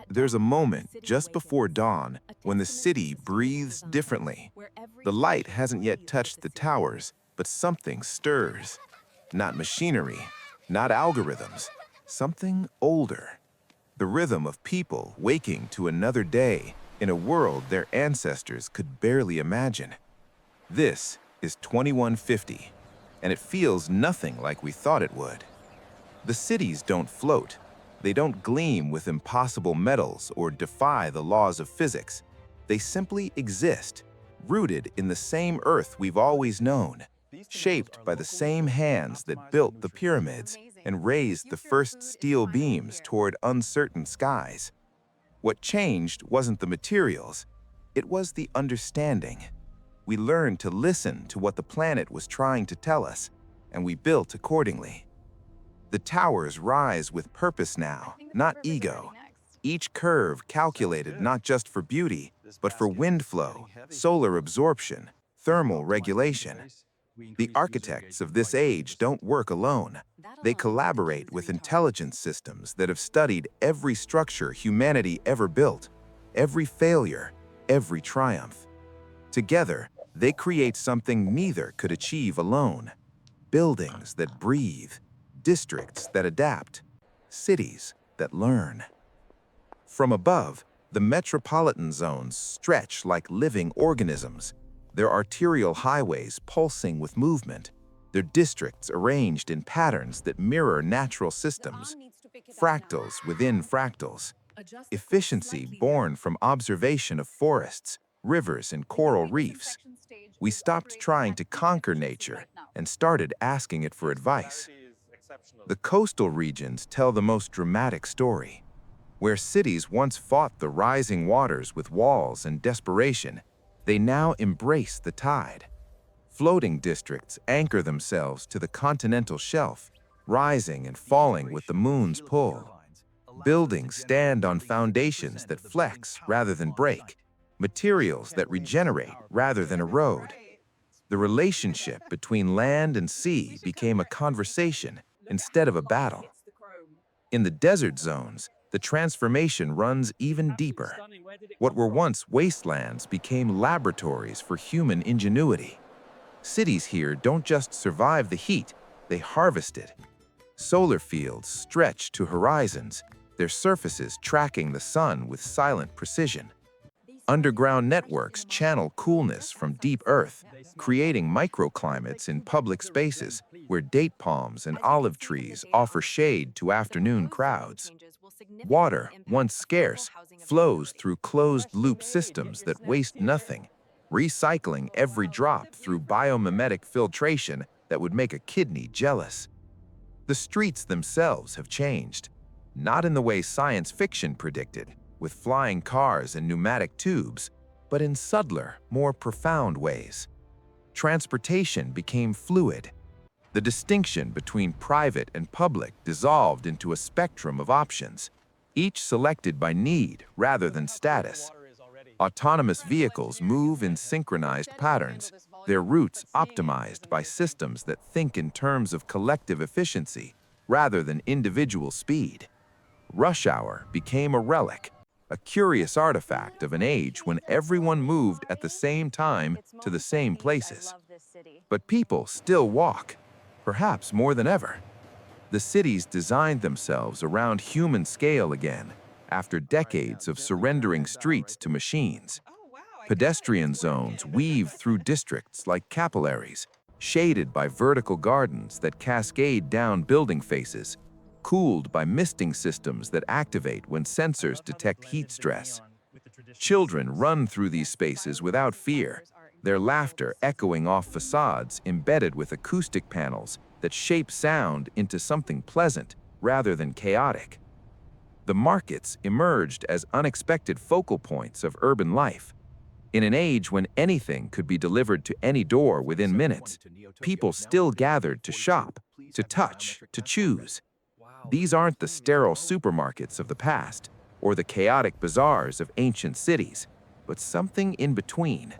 There's a moment just before dawn when the city breathes differently. The light hasn't yet touched the towers, but something stirs. Not machinery, not algorithms, something older. The rhythm of people waking to another day in a world their ancestors could barely imagine. This is 2150, and it feels nothing like we thought it would. The cities don't float. They don't gleam with impossible metals or defy the laws of physics. They simply exist, rooted in the same earth we've always known, shaped by the same hands that built the pyramids and raised the first steel beams toward uncertain skies. What changed wasn't the materials, it was the understanding. We learned to listen to what the planet was trying to tell us, and we built accordingly. The towers rise with purpose now, not ego. Each curve calculated not just for beauty, but for wind flow, solar absorption, thermal regulation. The architects of this age don't work alone. They collaborate with intelligence systems that have studied every structure humanity ever built, every failure, every triumph. Together, they create something neither could achieve alone. Buildings that breathe, districts that adapt, cities that learn. From above, the metropolitan zones stretch like living organisms, their arterial highways pulsing with movement, their districts arranged in patterns that mirror natural systems, fractals within fractals, efficiency born from observation of forests, rivers, and coral reefs. We stopped trying to conquer nature and started asking it for advice. The coastal regions tell the most dramatic story. Where cities once fought the rising waters with walls and desperation, they now embrace the tide. Floating districts anchor themselves to the continental shelf, rising and falling with the moon's pull. Buildings stand on foundations that flex rather than break, materials that regenerate rather than erode. The relationship between land and sea became a conversation instead of a battle. In the desert zones, the transformation runs even deeper. What were once wastelands became laboratories for human ingenuity. Cities here don't just survive the heat, they harvest it. Solar fields stretch to horizons, their surfaces tracking the sun with silent precision. Underground networks channel coolness from deep earth, creating microclimates in public spaces where date palms and olive trees offer shade to afternoon crowds. Water, once scarce, flows through closed-loop systems that waste nothing, recycling every drop through biomimetic filtration that would make a kidney jealous. The streets themselves have changed, not in the way science fiction predicted, with flying cars and pneumatic tubes, but in subtler, more profound ways. Transportation became fluid. The distinction between private and public dissolved into a spectrum of options, each selected by need rather than status. Autonomous vehicles move in synchronized patterns, their routes optimized by systems that think in terms of collective efficiency rather than individual speed. Rush hour became a relic, a curious artifact of an age when everyone moved at the same time to the same places. But people still walk, perhaps more than ever. The cities designed themselves around human scale again, after decades of surrendering streets to machines. Pedestrian zones weave through districts like capillaries, shaded by vertical gardens that cascade down building faces, cooled by misting systems that activate when sensors detect heat stress. Children run through these spaces without fear, their laughter echoing off facades embedded with acoustic panels that shape sound into something pleasant rather than chaotic. The markets emerged as unexpected focal points of urban life. In an age when anything could be delivered to any door within minutes, people still gathered to shop, to touch, to choose. These aren't the sterile supermarkets of the past, or the chaotic bazaars of ancient cities, but something in between.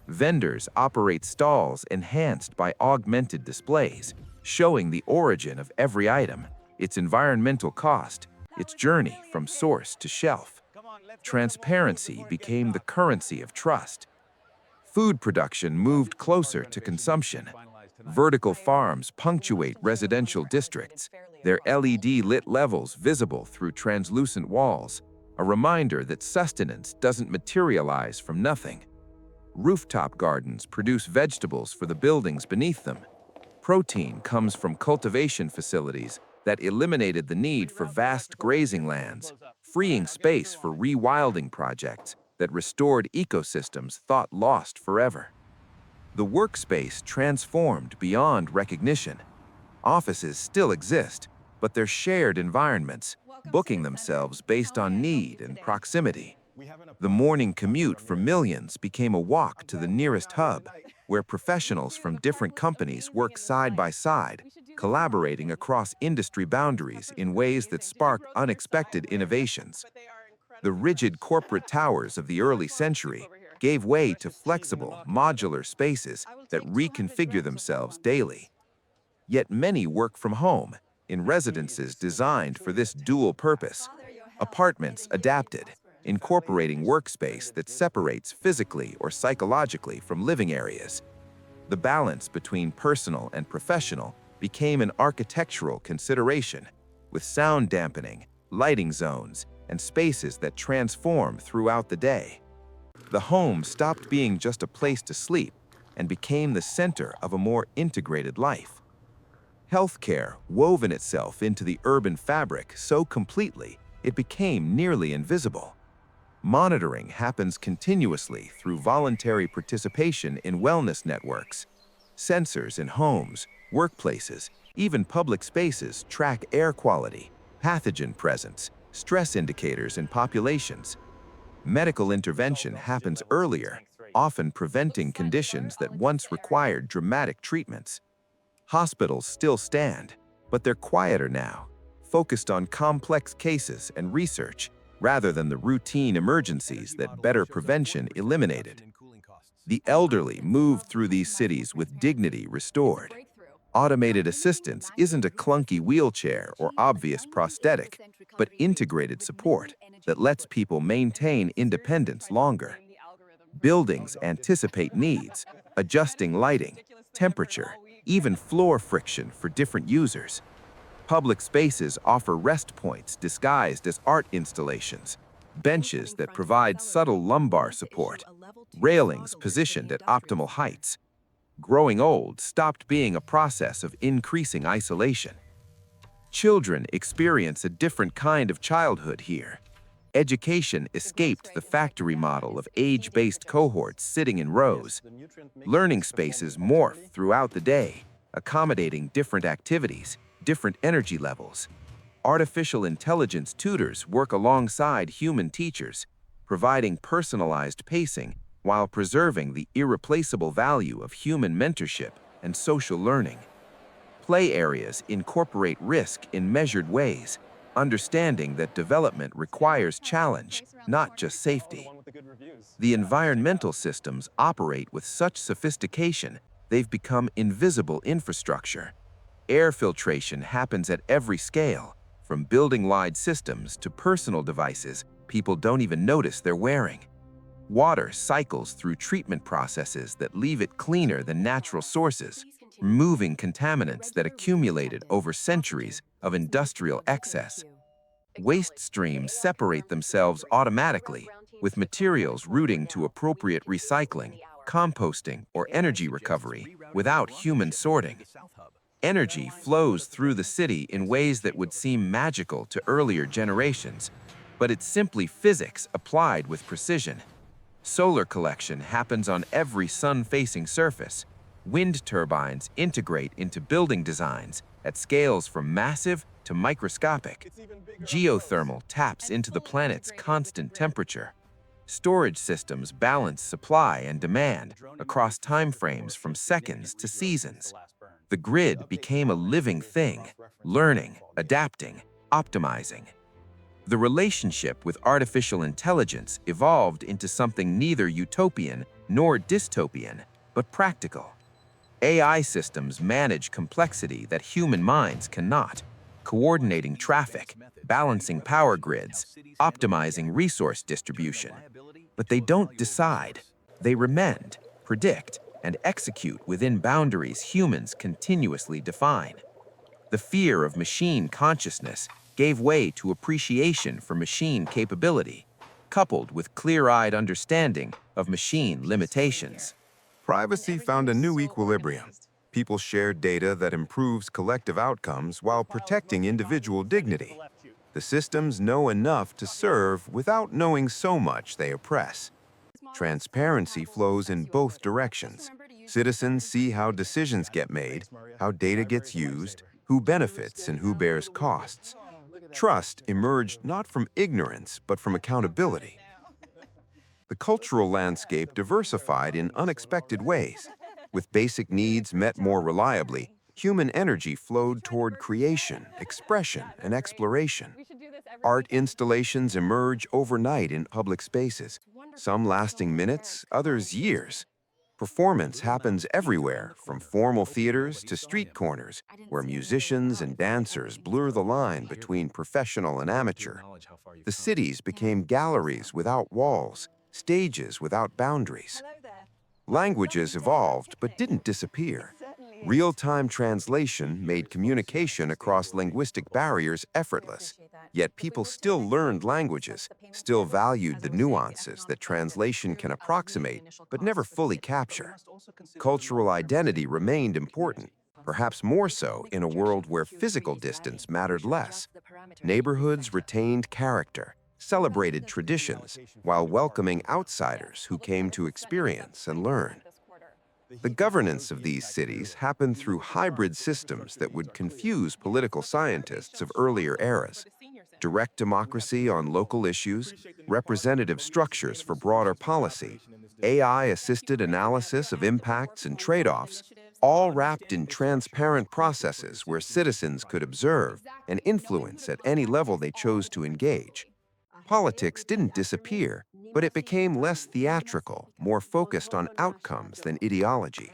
Vendors operate stalls enhanced by augmented displays, showing the origin of every item, its environmental cost, its journey from source to shelf. Transparency became the currency of trust. Food production moved closer to consumption. Vertical farms punctuate residential districts, their LED-lit levels visible through translucent walls, a reminder that sustenance doesn't materialize from nothing. Rooftop gardens produce vegetables for the buildings beneath them. Protein comes from cultivation facilities that eliminated the need for vast grazing lands, freeing space for rewilding projects that restored ecosystems thought lost forever. The workspace transformed beyond recognition. Offices still exist, but they're shared environments, booking themselves based on need and proximity. The morning commute for millions became a walk to the nearest hub, where professionals from different companies work side by side, collaborating across industry boundaries in ways that spark unexpected innovations. The rigid corporate towers of the early century gave way to flexible, modular spaces that reconfigure themselves daily. Yet many work from home, in residences designed for this dual purpose. Apartments adapted, incorporating workspace that separates physically or psychologically from living areas. The balance between personal and professional became an architectural consideration, with sound dampening, lighting zones, and spaces that transform throughout the day. The home stopped being just a place to sleep and became the center of a more integrated life. Healthcare woven itself into the urban fabric so completely it became nearly invisible. Monitoring happens continuously through voluntary participation in wellness networks. Sensors in homes, workplaces, even public spaces track air quality, pathogen presence, stress indicators in populations. Medical intervention happens earlier, often preventing conditions that once required dramatic treatments. Hospitals still stand, but they're quieter now, focused on complex cases and research rather than the routine emergencies that better prevention eliminated. The elderly moved through these cities with dignity restored. Automated assistance isn't a clunky wheelchair or obvious prosthetic, but integrated support that lets people maintain independence longer. Buildings anticipate needs, adjusting lighting, temperature, even floor friction for different users. Public spaces offer rest points disguised as art installations, benches that provide subtle lumbar support, railings positioned at optimal heights. Growing old stopped being a process of increasing isolation. Children experience a different kind of childhood here. Education escaped the factory model of age-based cohorts sitting in rows. Learning spaces morph throughout the day, accommodating different activities, different energy levels. Artificial intelligence tutors work alongside human teachers, providing personalized pacing while preserving the irreplaceable value of human mentorship and social learning. Play areas incorporate risk in measured ways, understanding that development requires challenge, not just safety. The environmental systems operate with such sophistication, they've become invisible infrastructure. Air filtration happens at every scale, from building-wide systems to personal devices people don't even notice they're wearing. Water cycles through treatment processes that leave it cleaner than natural sources, removing contaminants that accumulated over centuries of industrial excess. Waste streams separate themselves automatically, with materials routing to appropriate recycling, composting, or energy recovery without human sorting. Energy flows through the city in ways that would seem magical to earlier generations, but it's simply physics applied with precision. Solar collection happens on every sun-facing surface. Wind turbines integrate into building designs at scales from massive to microscopic. Geothermal taps into the planet's constant temperature. Storage systems balance supply and demand across timeframes from seconds to seasons. The grid became a living thing, learning, adapting, optimizing. The relationship with artificial intelligence evolved into something neither utopian nor dystopian, but practical. AI systems manage complexity that human minds cannot, coordinating traffic, balancing power grids, optimizing resource distribution. But they don't decide. They remend, predict, and execute within boundaries humans continuously define. The fear of machine consciousness gave way to appreciation for machine capability, coupled with clear-eyed understanding of machine limitations. Privacy found a new equilibrium. People shared data that improves collective outcomes while protecting individual dignity. The systems know enough to serve without knowing so much they oppress. Transparency flows in both directions. Citizens see how decisions get made, how data gets used, who benefits and who bears costs. Trust emerged not from ignorance, but from accountability. The cultural landscape diversified in unexpected ways. With basic needs met more reliably, human energy flowed toward creation, expression, and exploration. Art installations emerge overnight in public spaces, some lasting minutes, others years. Performance happens everywhere, from formal theaters to street corners, where musicians and dancers blur the line between professional and amateur. The cities became galleries without walls, stages without boundaries. Languages evolved but didn't disappear. Real-time translation made communication across linguistic barriers effortless. Yet people still learned languages, still valued the nuances that translation can approximate but never fully capture. Cultural identity remained important, perhaps more so in a world where physical distance mattered less. Neighborhoods retained character, celebrated traditions, while welcoming outsiders who came to experience and learn. The governance of these cities happened through hybrid systems that would confuse political scientists of earlier eras. Direct democracy on local issues, representative structures for broader policy, AI-assisted analysis of impacts and trade-offs, all wrapped in transparent processes where citizens could observe and influence at any level they chose to engage. Politics didn't disappear, but it became less theatrical, more focused on outcomes than ideology.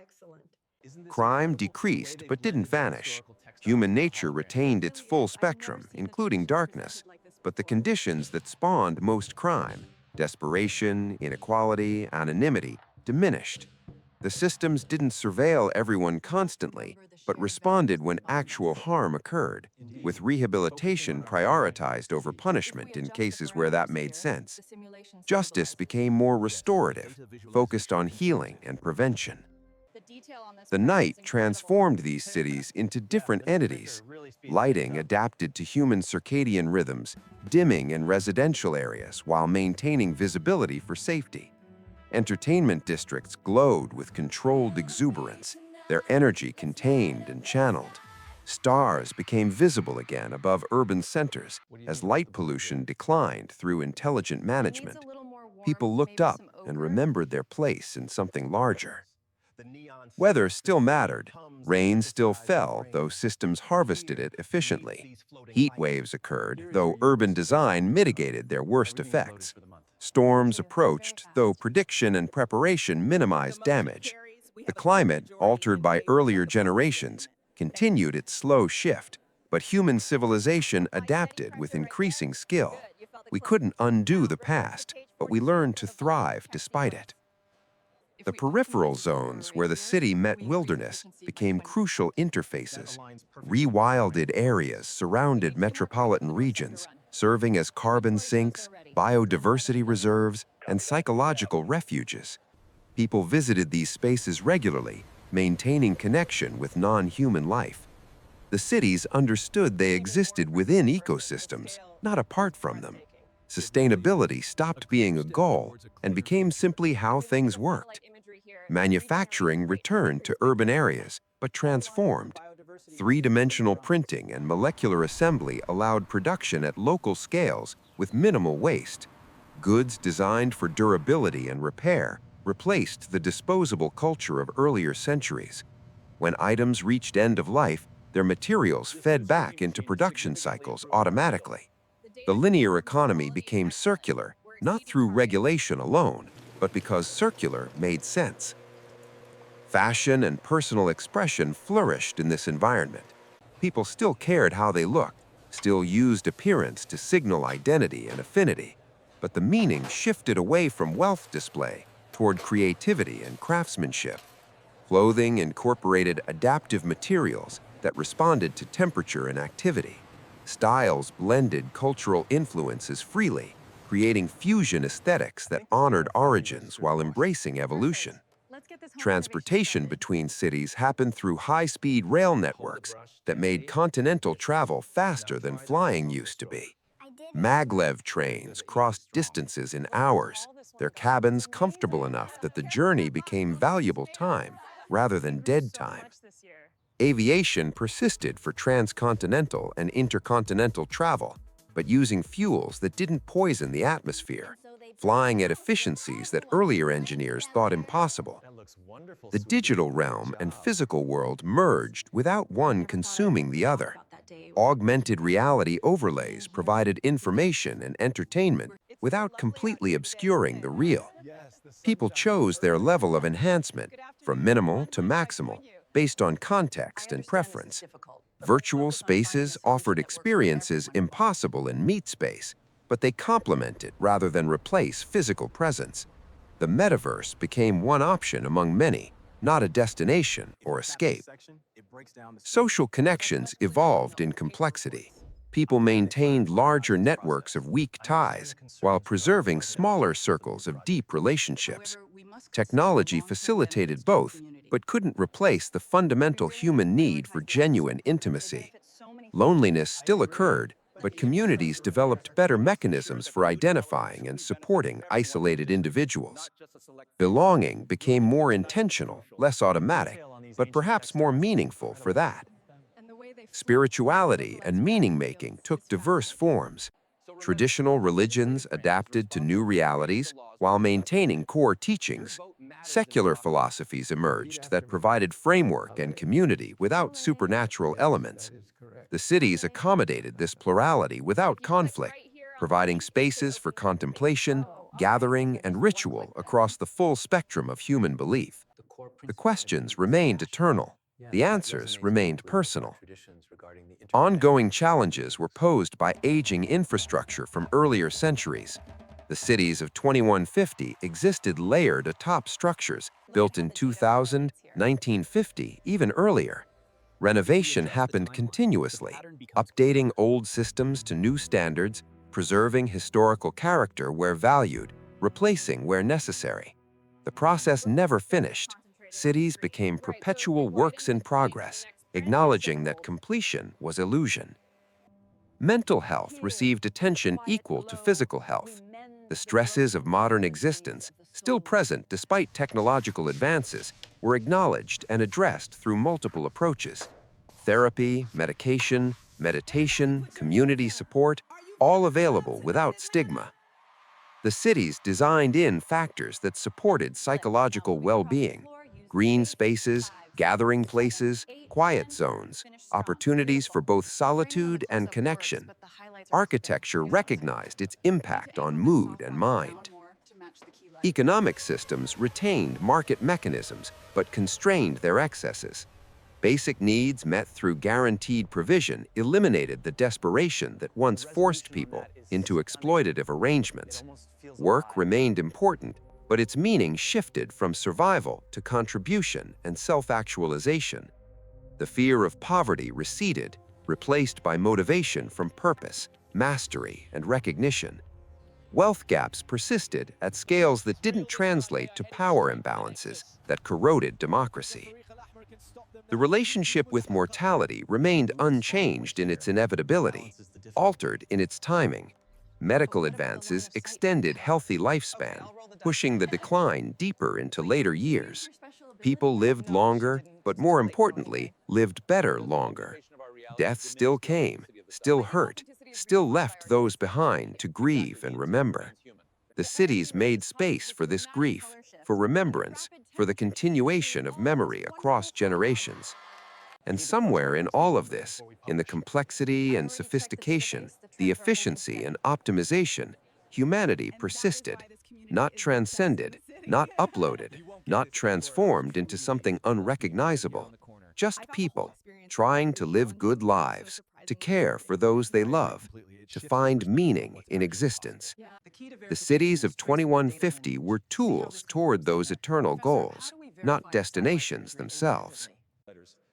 Crime decreased but didn't vanish. Human nature retained its full spectrum, including darkness, but the conditions that spawned most crime, desperation, inequality, anonymity, diminished. The systems didn't surveil everyone constantly, but responded when actual harm occurred, with rehabilitation prioritized over punishment in cases where that made sense. Justice became more restorative, focused on healing and prevention. The night transformed these cities into different entities. Lighting adapted to human circadian rhythms, dimming in residential areas while maintaining visibility for safety. Entertainment districts glowed with controlled exuberance, their energy contained and channeled. Stars became visible again above urban centers as light pollution declined through intelligent management. People looked up and remembered their place in something larger. Weather still mattered. Rain still fell, though systems harvested it efficiently. Heat waves occurred, though urban design mitigated their worst effects. Storms approached, though prediction and preparation minimized damage. The climate, altered by earlier generations, continued its slow shift, but human civilization adapted with increasing skill. We couldn't undo the past, but we learned to thrive despite it. The peripheral zones where the city met wilderness became crucial interfaces. Rewilded areas surrounded metropolitan regions, serving as carbon sinks, biodiversity reserves, and psychological refuges. People visited these spaces regularly, maintaining connection with non-human life. The cities understood they existed within ecosystems, not apart from them. Sustainability stopped being a goal and became simply how things worked. Manufacturing returned to urban areas, but transformed. Three-dimensional printing and molecular assembly allowed production at local scales with minimal waste. Goods designed for durability and repair replaced the disposable culture of earlier centuries. When items reached end of life, their materials fed back into production cycles automatically. The linear economy became circular, not through regulation alone, but because circular made sense. Fashion and personal expression flourished in this environment. People still cared how they looked, still used appearance to signal identity and affinity, but the meaning shifted away from wealth display toward creativity and craftsmanship. Clothing incorporated adaptive materials that responded to temperature and activity. Styles blended cultural influences freely, creating fusion aesthetics that honored origins while embracing evolution. Transportation between cities happened through high-speed rail networks that made continental travel faster than flying used to be. Maglev trains crossed distances in hours, their cabins comfortable enough that the journey became valuable time rather than dead time. Aviation persisted for transcontinental and intercontinental travel, but using fuels that didn't poison the atmosphere, flying at efficiencies that earlier engineers thought impossible. The digital realm and physical world merged without one consuming the other. Augmented reality overlays provided information and entertainment without completely obscuring the real. People chose their level of enhancement, from minimal to maximal, based on context and preference. Virtual spaces offered experiences impossible in meat space, but they complement it rather than replace physical presence. The metaverse became one option among many, not a destination or escape. Social connections evolved in complexity. People maintained larger networks of weak ties while preserving smaller circles of deep relationships. Technology facilitated both, but couldn't replace the fundamental human need for genuine intimacy. Loneliness still occurred, but communities developed better mechanisms for identifying and supporting isolated individuals. Belonging became more intentional, less automatic, but perhaps more meaningful for that. Spirituality and meaning-making took diverse forms. Traditional religions adapted to new realities while maintaining core teachings. Secular philosophies emerged that provided framework and community without supernatural elements. The cities accommodated this plurality without conflict, providing spaces for contemplation, gathering, and ritual across the full spectrum of human belief. The questions remained eternal. The answers remained personal. Ongoing challenges were posed by aging infrastructure from earlier centuries. The cities of 2150 existed layered atop structures built in 2000, 1950, even earlier. Renovation happened continuously, updating old systems to new standards, preserving historical character where valued, replacing where necessary. The process never finished. Cities became perpetual works in progress, acknowledging that completion was illusion. Mental health received attention equal to physical health. The stresses of modern existence, still present despite technological advances, were acknowledged and addressed through multiple approaches. Therapy, medication, meditation, community support, all available without stigma. The cities designed in factors that supported psychological well-being: green spaces, gathering places, quiet zones, opportunities for both solitude and connection. Architecture recognized its impact on mood and mind. Economic systems retained market mechanisms but constrained their excesses. Basic needs met through guaranteed provision eliminated the desperation that once forced people into exploitative arrangements. Work remained important, but its meaning shifted from survival to contribution and self-actualization. The fear of poverty receded, replaced by motivation from purpose, mastery, and recognition. Wealth gaps persisted at scales that didn't translate to power imbalances that corroded democracy. The relationship with mortality remained unchanged in its inevitability, altered in its timing. Medical advances extended healthy lifespan, pushing the decline deeper into later years. People lived longer, but more importantly, lived better longer. Death still came, still hurt, still left those behind to grieve and remember. The cities made space for this grief, for remembrance, for the continuation of memory across generations. And somewhere in all of this, in the complexity and sophistication, the efficiency and optimization, humanity persisted, not transcended, not uploaded, not transformed into something unrecognizable. Just people, trying to live good lives, to care for those they love, to find meaning in existence. The cities of 2150 were tools toward those eternal goals, not destinations themselves.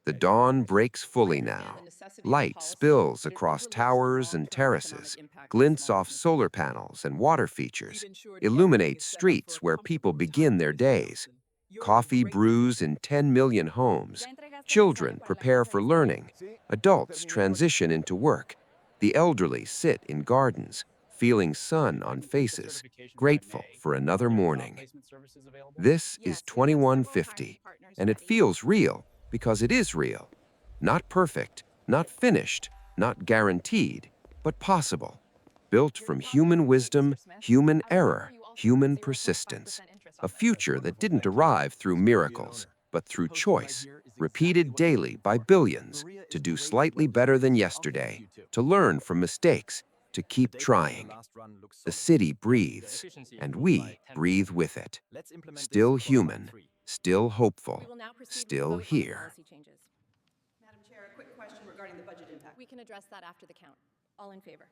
The dawn breaks fully now. Light spills across towers and terraces, glints off solar panels and water features, illuminates streets where people begin their days. Coffee brews in 10 million homes. Children prepare for learning. Adults transition into work. The elderly sit in gardens, feeling sun on faces, grateful for another morning. This is 2150, and it feels real because it is real. Not perfect, not finished, not guaranteed, but possible. Built from human wisdom, human error, human persistence. A future that didn't arrive through miracles, but through choice, repeated daily by billions, to do slightly better than yesterday, to learn from mistakes, to keep trying. The city breathes, and we breathe with it. Still human, still hopeful, still here. Madam Chair, a quick question regarding the budget impact. We can address that after the count. All in favor?